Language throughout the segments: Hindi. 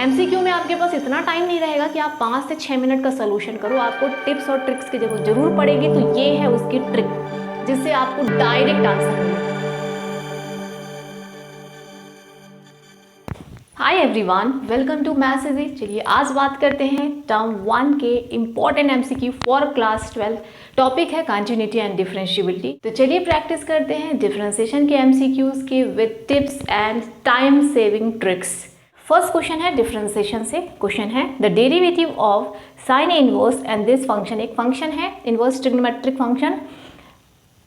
एमसीक्यू में आपके पास इतना टाइम नहीं रहेगा कि आप 5 से 6 मिनट का सोल्यूशन करो, आपको टिप्स और ट्रिक्स की जरूर पड़ेगी। तो ये है उसकी ट्रिक जिससे आपको डायरेक्ट आंसर मिले। Hi everyone, welcome to maths easy. चलिए आज बात करते हैं टर्म 1 के important MCQ for class 12। Topic है कंटिन्यूटी एंड डिफरेंशिएबिलिटी। तो चलिए प्रैक्टिस करते हैं डिफरेंशिएशन के एमसीक्यूज के with tips and time saving tricks. First question है डिफरेंशिएशन से। क्वेश्चन है the derivative of sine inverse and this function. एक फंक्शन है इनवर्स ट्रिग्नोमेट्रिक फंक्शन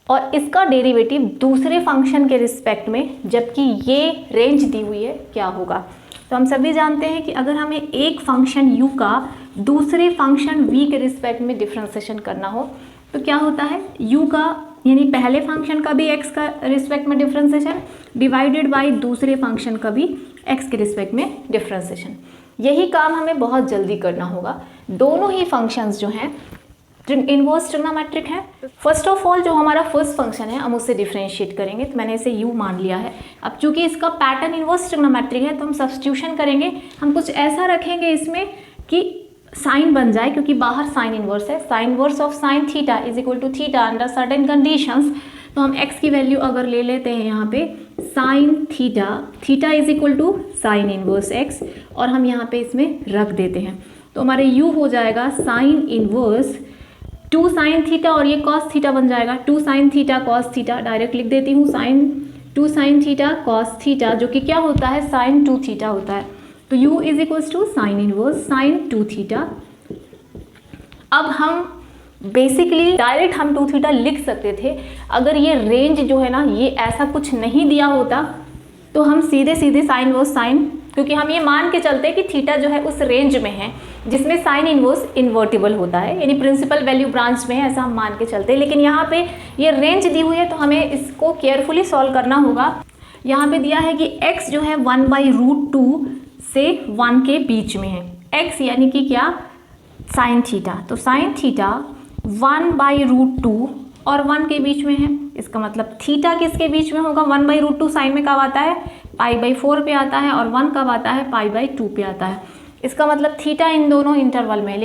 और इसका डेरिवेटिव दूसरे फंक्शन के रिस्पेक्ट में, जबकि ये रेंज दी हुई है, क्या होगा। तो हम सभी जानते हैं कि अगर हमें एक फंक्शन u का दूसरे फंक्शन v के रिस्पेक्ट में डिफरेंशिएशन करना हो तो क्या होता है, u का यानी पहले फंक्शन का भी x का रिस्पेक्ट में डिफरेंशिएशन डिवाइडेड बाय दूसरे फंक्शन का भी x के रिस्पेक्ट में डिफरेंशिएशन। यही काम हमें बहुत जल्दी करना होगा। दोनों ही फंक्शंस जो हैं इनवर्स ट्रिग्नोमेट्रिक है। फर्स्ट ऑफ ऑल जो हमारा फर्स्ट फंक्शन है हम उससे डिफरेंशिएट करेंगे, तो मैंने इसे u मान लिया है। अब चूंकि इसका पैटर्न इनवर्स ट्रिग्नोमेट्रिक है तो हम सब्स्टिट्यूशन करेंगे। हम कुछ ऐसा रखेंगे इसमें कि साइन बन जाए, क्योंकि बाहर साइन इनवर्स है। Sine inverse of sine theta is equal to theta under certain conditions. तो हम x की वैल्यू अगर ले लेते हैं यहाँ पे sine theta, theta is equal to sine inverse x, और हम यहाँ पे इसमें रख देते हैं तो हमारे u हो जाएगा साइन इनवर्स 2 साइन थीटा और ये कॉस थीटा बन जाएगा 2 sine theta cos theta. Direct लिख देती हूँ sine 2 sine theta cos theta, जो कि क्या होता है साइन 2 थीटा होता है। तो u is equals to sine inverse sine 2 theta. अब हम बेसिकली डायरेक्ट हम 2 थीटा लिख सकते थे। अगर ये रेंज जो है ना ये ऐसा कुछ नहीं दिया होता तो हम सीधे सीधे साइन इनवर्स साइन, क्योंकि हम ये मान के चलते हैं कि थीटा जो है उस रेंज में है जिसमें साइन इनवर्स इन्वर्टिबल होता है, यानी प्रिंसिपल वैल्यू ब्रांच में है, ऐसा हम मान के चलते हैं। लेकिन यहाँ पे ये रेंज दी हुई है तो हमें इसको केयरफुली सॉल्व करना होगा। यहाँ पे दिया है कि x जो है 1/√2 से 1 के बीच में है। x यानी कि क्या, साइन थीटा। तो साइन थीटा 1/√2 और 1 के बीच में है। इसका मतलब थीटा किसके बीच में होगा, 1/√2 साइन में कब आता है, π/4 पे आता है, और 1 कब आता है, π/2 पे आता है। इसका मतलब थीटा इन दोनों इंटरवल में,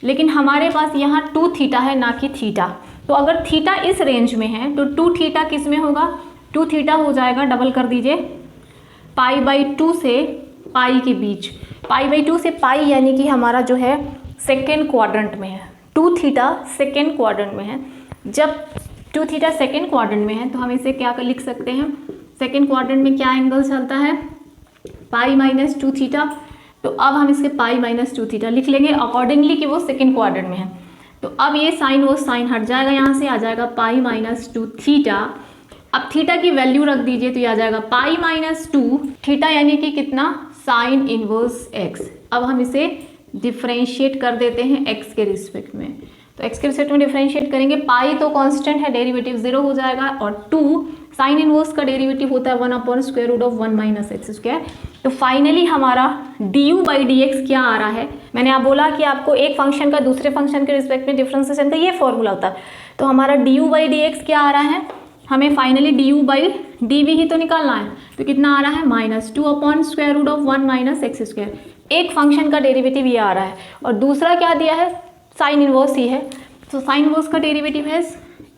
लेकिन हमारे पास यहाँ 2 थीटा है ना कि थीटा। तो अगर थीटा इस रेंज में है तो 2 थीटा किस में होगा, 2 थीटा हो जाएगा, डबल कर दीजिए, π/2 से पाई के बीच। π/2 से पाई यानी कि हमारा जो है सेकेंड क्वाड्रेंट में है। 2 थीटा सेकेंड क्वाड्रेंट में है। जब 2 थीटा सेकेंड क्वाड्रेंट में है तो हम इसे क्या लिख सकते हैं, सेकेंड क्वाड्रेंट में क्या एंगल चलता है, π-2 थीटा। तो अब हम इसके π-2 थीटा लिख लेंगे अकॉर्डिंगली कि वो सेकेंड क्वाड्रेंट में है। तो अब ये साइन वो साइन हट जाएगा, यहाँ से आ जाएगा π-2 थीटा। अब थीटा की वैल्यू रख दीजिए तो ये आ जाएगा π-2 थीटा यानी कि कितना, साइन इनवर्स x। अब हम इसे डिफ्रेंशिएट कर देते हैं x के रिस्पेक्ट में। तो x के रिस्पेक्ट में डिफरेंशिएट करेंगे, पाई तो कांस्टेंट है, डेरिवेटिव 0 हो जाएगा, और 2 साइन इनवर्स का डेरिवेटिव होता है 1/√1 - x²। तो फाइनली हमारा du/dx क्या आ रहा है। मैंने आप बोला कि आपको एक फंक्शन का दूसरे फंक्शन के रिस्पेक्ट में डिफरेंशिएशन का ये फॉर्मूला होता है। तो हमारा du/dx क्या आ रहा है, हमें फाइनली du/dv ही तो निकालना है। तो कितना आ रहा है, -2/√1 - x²। एक फंक्शन का डेरिवेटिव ये आ रहा है और दूसरा क्या दिया है, साइन इनवर्स ही है। तो साइन इनवर्स का डेरिवेटिव है,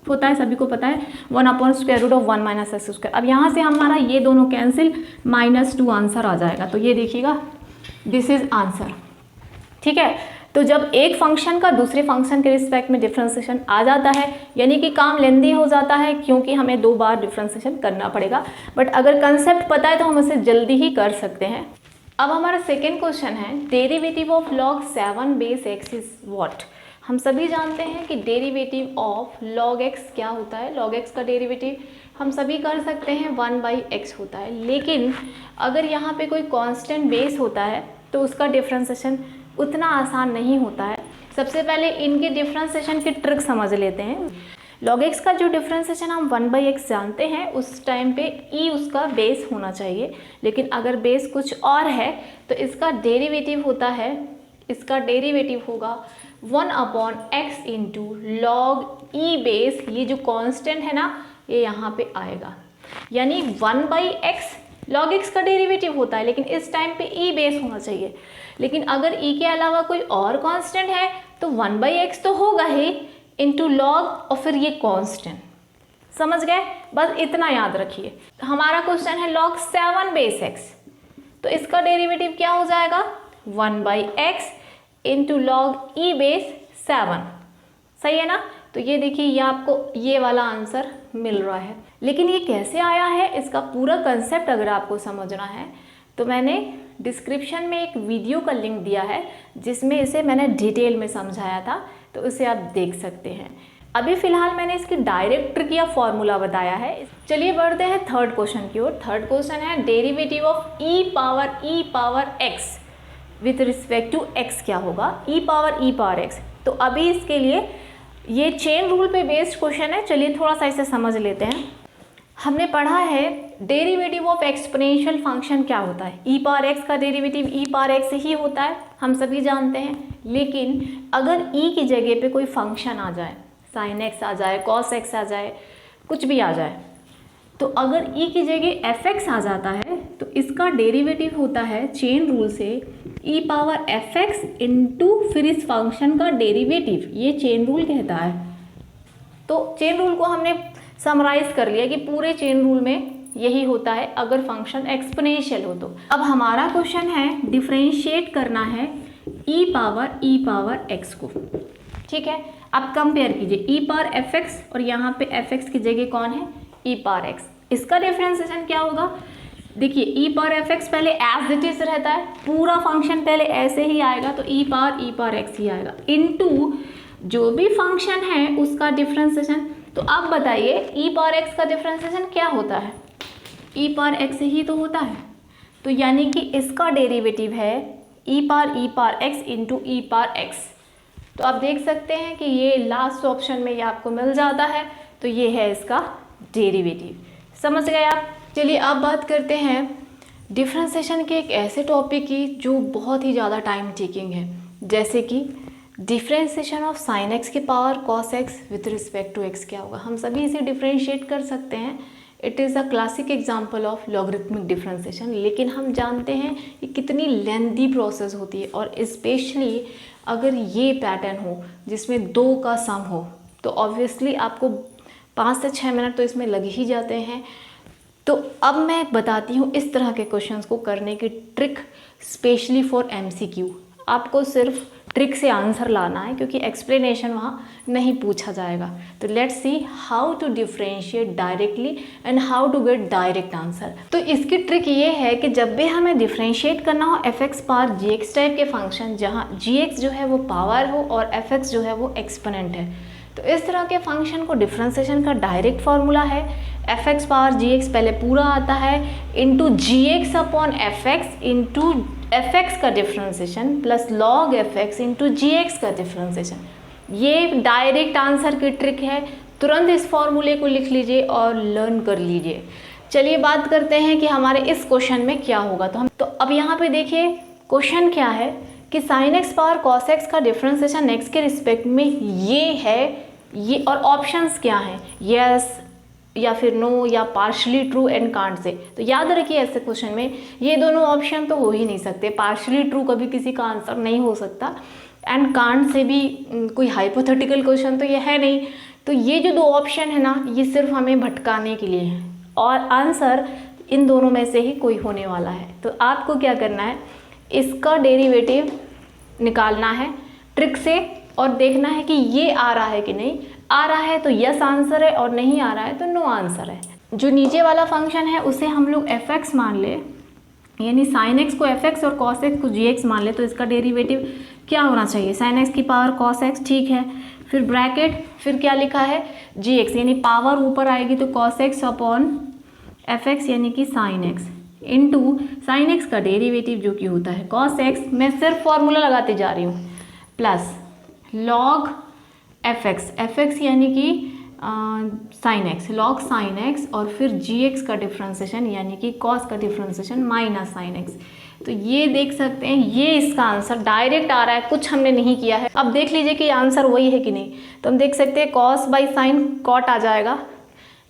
होता है, सभी को पता है, 1/√1 - x²। अब यहाँ से हमारा ये दोनों कैंसिल, -2 आंसर आ जाएगा। तो ये देखिएगा, दिस इज आंसर। ठीक है, तो जब एक फंक्शन का दूसरे फंक्शन के रिस्पेक्ट में डिफरेंशिएशन आ जाता है यानी कि काम लेंदी हो जाता है, क्योंकि हमें 2 बार डिफरेंशिएशन करना पड़ेगा। बट अगर कंसेप्ट पता है तो हम इसे जल्दी ही कर सकते हैं। अब हमारा सेकेंड क्वेश्चन है derivative of log 7 base x is what. हम सभी जानते हैं कि डेरिवेटिव ऑफ log x क्या होता है। log x का डेरिवेटिव हम सभी कर सकते हैं 1/x होता है, लेकिन अगर यहाँ पे कोई कांस्टेंट बेस होता है तो उसका डिफरेंशिएशन उतना आसान नहीं होता है। सबसे पहले इनके डिफरेंशिएशन की ट्रिक समझ लेते हैं। log x का जो डिफरेंशिएशन हम 1/x जानते हैं, उस टाइम पे e उसका बेस होना चाहिए, लेकिन अगर बेस कुछ और है तो इसका डेरिवेटिव होता है, इसका डेरिवेटिव होगा 1/x into log e base. ये जो कांस्टेंट है ना ये यहाँ पे आएगा, यानी 1/x log x का डेरिवेटिव होता है, लेकिन इस टाइम पे e बेस होना चाहिए। लेकिन अगर e के अलावा कोई और कांस्टेंट है तो 1/x तो होगा ही इंटू लॉग और फिर ये कांस्टेंट। समझ गए? बस इतना याद रखिए। हमारा क्वेश्चन है log 7 बेस x, तो इसका डेरिवेटिव क्या हो जाएगा 1/x into log e base 7। सही है ना? तो ये देखिए, ये आपको ये वाला आंसर मिल रहा है। लेकिन ये कैसे आया है, इसका पूरा कंसेप्ट अगर आपको समझना है तो मैंने डिस्क्रिप्शन में एक वीडियो का लिंक दिया है जिसमें इसे मैंने डिटेल में समझाया था, तो उसे आप देख सकते हैं। अभी फिलहाल मैंने इसकी डायरेक्ट ट्रिक या फॉर्मूला बताया है। चलिए बढ़ते हैं थर्ड क्वेश्चन की ओर। थर्ड क्वेश्चन है derivative of e power x with respect to x क्या होगा, e पावर x। तो अभी इसके लिए ये चेन रूल पे बेस्ड क्वेश्चन है। चलिए थोड़ा सा इसे समझ लेते हैं। हमने पढ़ा है डेरिवेटिव ऑफ एक्सपोनेंशियल फंक्शन क्या होता है, e पावर x का डेरिवेटिव e पावर x ही होता है, हम सभी जानते हैं। लेकिन अगर e की जगह पे कोई फंक्शन आ जाए, sin x आ जाए, cos x आ जाए, कुछ भी आ जाए, तो अगर e की जगह fx आ जाता है तो इसका डेरिवेटिव होता है चेन रूल से e पावर fx इंटू फिर इस फंक्शन का डेरिवेटिव, ये चेन रूल कहता है। तो चेन रूल को हमने समराइज कर लिया कि पूरे चेन रूल में यही होता है अगर फंक्शन एक्सपोनेंशियल हो तो। अब हमारा क्वेश्चन है डिफरेंशिएट करना है e पावर x को। ठीक है, अब कंपेयर कीजिए e पावर fx और यहाँ पे fx की जगह कौन है e पावर x। इसका डिफरेंशिएशन क्या होगा, देखिए e पावर fx पहले एज इट इज रहता है, पूरा फंक्शन पहले ऐसे ही आएगा, तो e पावर x ही आएगा इनटू जो भी फंक्शन है उसका डिफरेंशिएशन। तो अब बताइए e पावर x का डिफरेंशिएशन क्या होता है, e पावर x ही तो होता है। तो यानी कि इसका डेरिवेटिव है e power x into e power x। तो आप देख सकते हैं कि ये लास्ट ऑप्शन में ये आपको मिल जाता है, तो ये है इसका डेरिवेटिव। समझ गए आप? चलिए अब बात करते हैं डिफरेंशिएशन के एक ऐसे टॉपिक की जो बहुत ही ज़्यादा टाइम टेकिंग है, जैसे कि डिफरेंशिएशन ऑफ साइन एक्स के power cos x with respect to x क्या होगा। हम सभी इसे डिफरेंशिएट कर सकते हैं, it is a classic example of logarithmic differentiation. लेकिन हम जानते हैं कि कितनी लेंथी प्रोसेस होती है, और स्पेशली अगर ये पैटर्न हो जिसमें 2 का सम हो तो ऑब्वियसली आपको 5 से 6 मिनट तो इसमें लग ही जाते हैं। तो अब मैं बताती हूँ इस तरह के क्वेश्चंस को करने की ट्रिक स्पेशली फॉर MCQ। आपको सिर्फ ट्रिक से आंसर लाना है क्योंकि एक्सप्लेनेशन वहाँ नहीं पूछा जाएगा। तो let's see how to differentiate directly and how to get direct answer. तो इसकी ट्रिक ये है कि जब भी हमें डिफरेंशिएट करना हो fx पावर gx टाइप के फंक्शन, जहाँ gx जो है वो पावर हो और fx जो है वो एक्सपोनेंट है, तो इस तरह के फंक्शन को डिफरेंशिएशन का डायरेक्ट फार्मूला है fx पावर gx पहले पूरा आता है into gx upon fx into fx का differentiation plus log fx into gx का डिफरेंशिएशन। ये डायरेक्ट आंसर की ट्रिक है, तुरंत इस फॉर्मूले को लिख लीजिए और लर्न कर लीजिए। चलिए बात करते हैं कि हमारे इस क्वेश्चन में क्या होगा। तो अब यहाँ पे देखिए क्वेश्चन क्या है कि sine x power cos x का डिफरेंशिएशन एक्स के रिस्पेक्ट में ये है, ये और ऑप्शंस क्या हैं, यस या फिर नो या partially true and can't say. तो याद रखिए ऐसे क्वेश्चन में ये दोनों ऑप्शन तो हो ही नहीं सकते, पार्शली ट्रू कभी किसी का आंसर नहीं हो सकता एंड कांट से भी कोई हाइपोथेटिकल क्वेश्चन तो ये है नहीं। तो ये जो 2 ऑप्शन है ना, ये सिर्फ हमें भटकाने के लिए है और आंसर इन दोनों में से ही कोई होने वाला है। तो आपको क्या करना है, इसका डेरिवेटिव निकालना है ट्रिक से और देखना है कि ये आ रहा है कि नहीं। आ रहा है तो यस आंसर है और नहीं आ रहा है तो नो आंसर है। जो नीचे वाला फंक्शन है उसे हम लोग fx मान ले, यानी sin x को fx और cos x को gx मान ले, तो इसका डेरिवेटिव क्या होना चाहिए, sin x की पावर cos x, ठीक है। फिर ब्रैकेट, फिर क्या लिखा है gx, यानी पावर ऊपर आएगी तो cos x अपॉन fx यानी कि sin x into sin x का डेरिवेटिव जो कि होता है cos x, मैं सिर्फ फॉर्मूला लगाते जा रही हूँ, प्लस log fx यानी कि sin x, log sin x और फिर gx का डिफरेंशिएशन यानी कि cos का डिफरेंशिएशन माइनस sin x। तो ये देख सकते हैं ये इसका आंसर डायरेक्ट आ रहा है, कुछ हमने नहीं किया है। अब देख लीजिए कि आंसर वही है कि नहीं। तो हम देख सकते हैं cos बाई साइन कॉट आ जाएगा,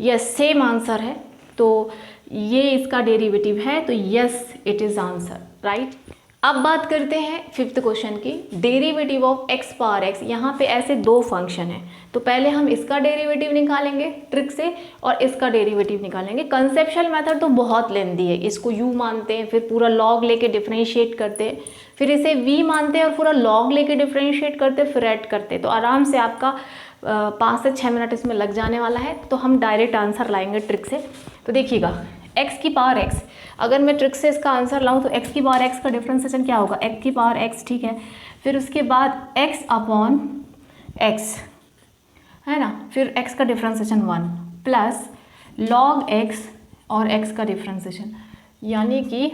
यस सेम आंसर है। तो ये इसका डेरिवेटिव है, तो yes it is answer, right. अब बात करते हैं फिफ्थ क्वेश्चन की, derivative of x power x. यहाँ पे ऐसे दो फंक्शन हैं, तो पहले हम इसका डेरिवेटिव निकालेंगे ट्रिक से और इसका डेरिवेटिव निकालेंगे। कंसेप्शुअल मेथड तो बहुत लेंदी है, इसको u मानते हैं, फिर पूरा log लेके डिफ्रेंशिएट करते हैं, फिर इसे v मानते हैं और पूरा log लेके डिफ्रेंशिएट करते हैं, फिर ऐड करते हैं। तो आराम से आपका 5 से 6 मिनट इसमें लग जाने वाला है। तो हम डायरेक्ट आंसर लाएंगे ट्रिक से। तो देखिएगा, x की पावर x, अगर मैं ट्रिक से इसका आंसर लाऊं तो x की पावर x का डिफ्रेंसिएशन क्या होगा, x की पावर x, ठीक है। फिर उसके बाद x अपॉन x, है ना, फिर x का डिफ्रेंसिएशन 1 प्लस log x और x का डिफ्रेंसिएशन, यानी कि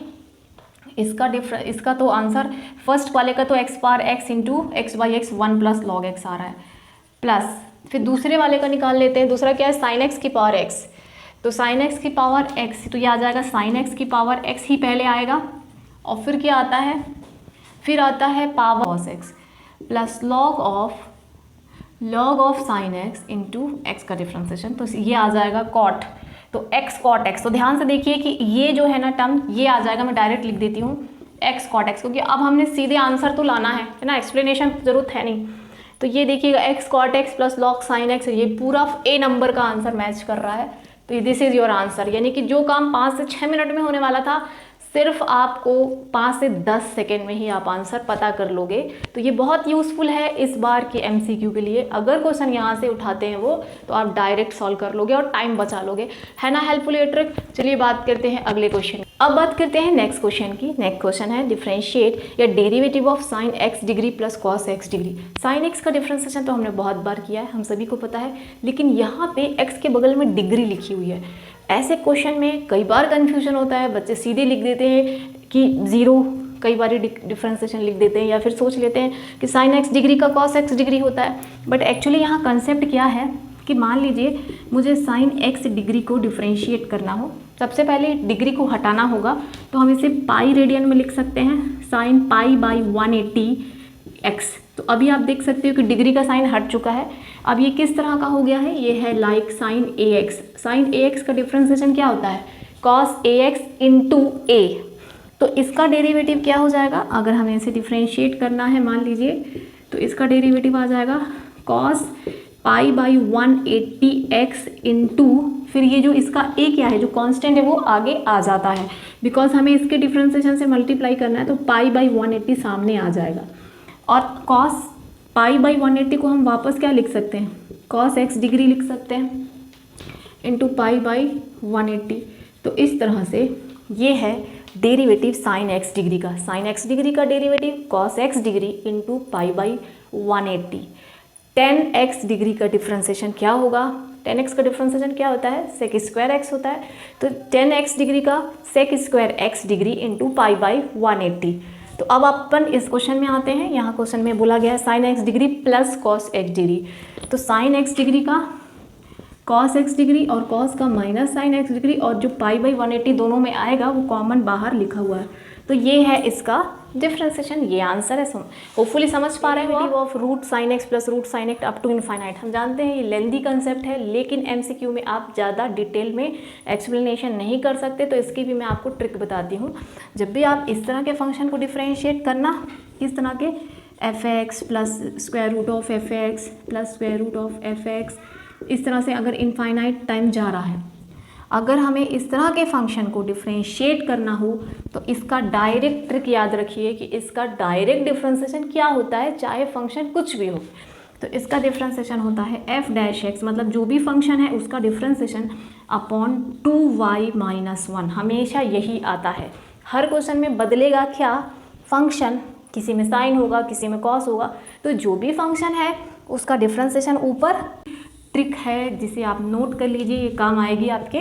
इसका तो आंसर फर्स्ट वाले का तो x power x into x by x 1 plus log x आ रहा है, प्लस फिर दूसरे वाले का निकाल लेते हैं। दूसरा क्या है, साइन x की पावर x, तो साइन x की पावर x, तो ये आ जाएगा साइन x की पावर x ही पहले आएगा, और फिर क्या आता है, फिर आता है power cos x plus log of sine x into x का डिफ्रेंसिएशन, तो ये आ जाएगा cot, तो x cot x। तो ध्यान से देखिए कि ये जो है ना टर्म, ये आ जाएगा, मैं डायरेक्ट लिख देती हूँ x cot x, क्योंकि अब हमने सीधे आंसर तो लाना है ना, एक्सप्लेनेशन जरूरत है नहीं। तो ये देखिएगा x cot x plus log sin x, ये पूरा A नंबर का आंसर मैच कर रहा है। तो दिस इज़ योर आंसर, यानी कि जो काम 5 से 6 मिनट में होने वाला था, सिर्फ आपको 5 से 10 सेकेंड में ही आप आंसर पता कर लोगे। तो ये बहुत यूज़फुल है इस बार के MCQ के लिए। अगर क्वेश्चन यहाँ से उठाते हैं वो, तो आप डायरेक्ट सॉल्व कर लोगे और टाइम बचा लोगे, है ना हेल्पफुल ये ट्रिक। चलिए बात करते हैं अगले क्वेश्चन। अब बात करते हैं नेक्स्ट क्वेश्चन की। नेक्स्ट क्वेश्चन है डिफरेंशिएट या derivative of sine x degree plus cos x degree. Sine x का डिफरेंशिएशन तो हमने बहुत बार किया है, हम सभी को पता है, लेकिन यहाँ पे एक्स के बगल में डिग्री लिखी हुई है। ऐसे क्वेश्चन में कई बार कन्फ्यूजन होता है, बच्चे सीधे लिख देते हैं कि 0, कई बार डिफरेंशिएशन लिख देते हैं, या फिर सोच लेते हैं कि साइन एक्स डिग्री का कॉस एक्स डिग्री होता है। बट एक्चुअली यहाँ कंसेप्ट क्या है कि मान लीजिए मुझे साइन एक्स डिग्री को डिफरेंशिएट करना हो, सबसे पहले डिग्री को हटाना होगा, तो हम इसे पाई रेडियन में लिख सकते हैं, साइन पाई बाई 180 एक्स। तो अभी आप देख सकते हो कि डिग्री का साइन हट चुका है। अब ये किस तरह का हो गया है, ये है लाइक साइन ए एक्स। साइन ए एक्स का डिफरेंशिएशन क्या होता है, कॉस ए एक्स इंटू ए। तो इसका डेरिवेटिव क्या हो जाएगा, अगर हमें इसे डिफरेंशिएट करना है मान लीजिए, तो इसका डेरिवेटिव आ जाएगा cos pi by 180 x into, फिर ये जो इसका ए क्या है, जो कांस्टेंट है, वो आगे आ जाता है, बिकॉज हमें इसके डिफरेंशिएशन से मल्टीप्लाई करना है, तो पाई बाई 180 सामने आ जाएगा। और कॉस पाई बाई 180 को हम वापस क्या लिख सकते हैं, कॉस एक्स डिग्री लिख सकते हैं इंटू पाई बाई 180। तो इस तरह से ये है डेरिवेटिव साइन एक्स डिग्री का। साइन एक्स डिग्री का derivative cos x degree into pi by 180। 10x degree का डिफरेंशिएशन क्या होगा, 10x का डिफरेंशिएशन क्या होता है, सेक स्क्वायर एक्स होता है। तो 10x डिग्री का sec square x degree into pi by 180। तो अब अपन इस क्वेश्चन में आते हैं। यहाँ क्वेश्चन में बोला गया है sine x degree plus cos x degree. तो साइन एक्स डिग्री का कॉस एक्स डिग्री और कॉस का माइनस साइन एक्स डिग्री, और जो पाई बाई 180 दोनों में आएगा वो कॉमन बाहर लिखा हुआ है। तो ये है इसका डिफरेंशिएशन, ये आंसर है। होपफुली समझ पा रहे हो। Of root sine x plus root sine x up to infinite, हम जानते हैं ये लेंदी कंसेप्ट है, लेकिन MCQ में आप ज़्यादा डिटेल में एक्सप्लेनेशन नहीं कर सकते, तो इसकी भी मैं आपको ट्रिक बताती हूँ। जब भी आप इस तरह के फंक्शन को डिफरेंशिएट करना, इस तरह के f(x) plus square root of f(x) plus square root of f(x), इस तरह से अगर इनफाइनाइट टाइम जा रहा है, अगर हमें इस तरह के फंक्शन को डिफरेंशिएट करना हो, तो इसका डायरेक्ट ट्रिक याद रखिए कि इसका डायरेक्ट डिफरेंशिएशन क्या होता है, चाहे फंक्शन कुछ भी हो। तो इसका डिफरेंशिएशन होता है f डैश x, मतलब जो भी फंक्शन है उसका डिफरेंशिएशन अपॉन 2y माइनस 1, हमेशा यही आता है। हर क्वेश्चन में बदलेगा क्या, फंक्शन, किसी में साइन होगा, किसी में कॉस होगा, तो जो भी फंक्शन है उसका डिफरेंशिएशन ऊपर। ट्रिक है जिसे आप नोट कर लीजिए, ये काम आएगी आपके।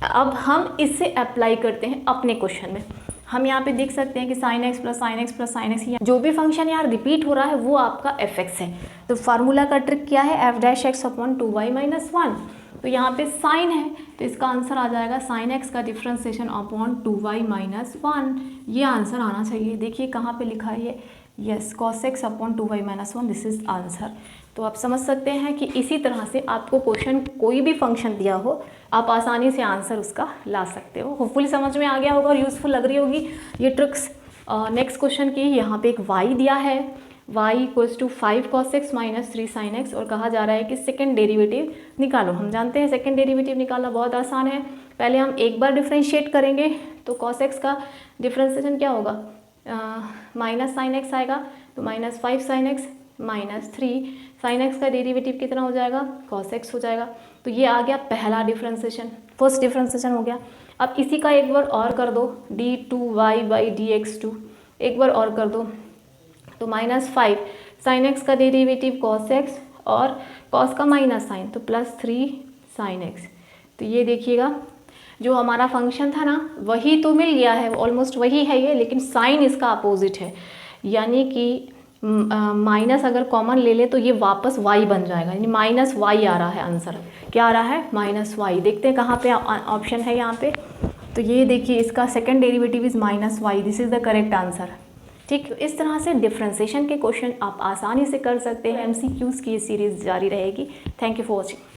अब हम इससे अप्लाई करते हैं अपने क्वेश्चन में। हम यहाँ पे देख सकते हैं कि sign x plus sign x plus sine x, जो भी फंक्शन यहाँ रिपीट हो रहा है वो आपका f(x) है। तो फार्मूला का ट्रिक क्या है, f dash x upon 2y minus 1। तो यहाँ पे साइन है तो इसका आंसर आ जाएगा साइन एक्स का डिफ्रेंसिएशन अपॉन 2y माइनस 1। ये आंसर आना चाहिए। देखिए कहाँ पे लिखा है ये, yes, cos x upon 2y minus 1, this is answer. तो आप समझ सकते हैं कि इसी तरह से आपको क्वेश्चन कोई भी फंक्शन दिया हो आप आसानी से आंसर उसका ला सकते हो। होपफुली समझ में आ गया होगा और यूज़फुल लग रही होगी ये ट्रिक्स। नेक्स्ट क्वेश्चन की, यहाँ पे एक y दिया है, y equals to 5 cos x minus 3 sin x और कहा जा रहा है कि सेकेंड डेरिवेटिव निकालो। हम जानते हैं सेकेंड डेरिवेटिव निकालना बहुत आसान है। पहले हम एक बार डिफ्रेंशिएट करेंगे तो cos x का डिफ्रेंशिएशन क्या होगा, माइनस साइन एक्स आएगा तो minus 5 sin x minus 3 sin x का डेरिवेटिव कितना हो जाएगा, cos x हो जाएगा। तो ये आ गया पहला डिफ्रेंशिएशन, फर्स्ट डिफ्रेंशिएशन हो गया। अब इसी का एक बार और कर दो, d2y बाई dx2 एक बार और कर दो तो माइनस 5 sin x का डेरिवेटिव cos x और cos का माइनस साइन तो प्लस 3 sin x। तो ये देखिएगा जो हमारा फंक्शन था ना वही तो मिल गया है, ऑलमोस्ट वही है ये, लेकिन साइन इसका अपोजिट है। यानी कि माइनस अगर कॉमन ले ले तो ये वापस y बन जाएगा, यानी माइनस y आ रहा है आंसर। क्या आ रहा है, माइनस y। देखते हैं कहाँ पे ऑप्शन है यहाँ पे, तो ये देखिए इसका second derivative is minus y, this is the correct answer. ठीक, तो इस तरह से डिफरेंशिएशन के क्वेश्चन आप आसानी से कर सकते हैं। MCQs की सीरीज जारी रहेगी। Thank you for watching.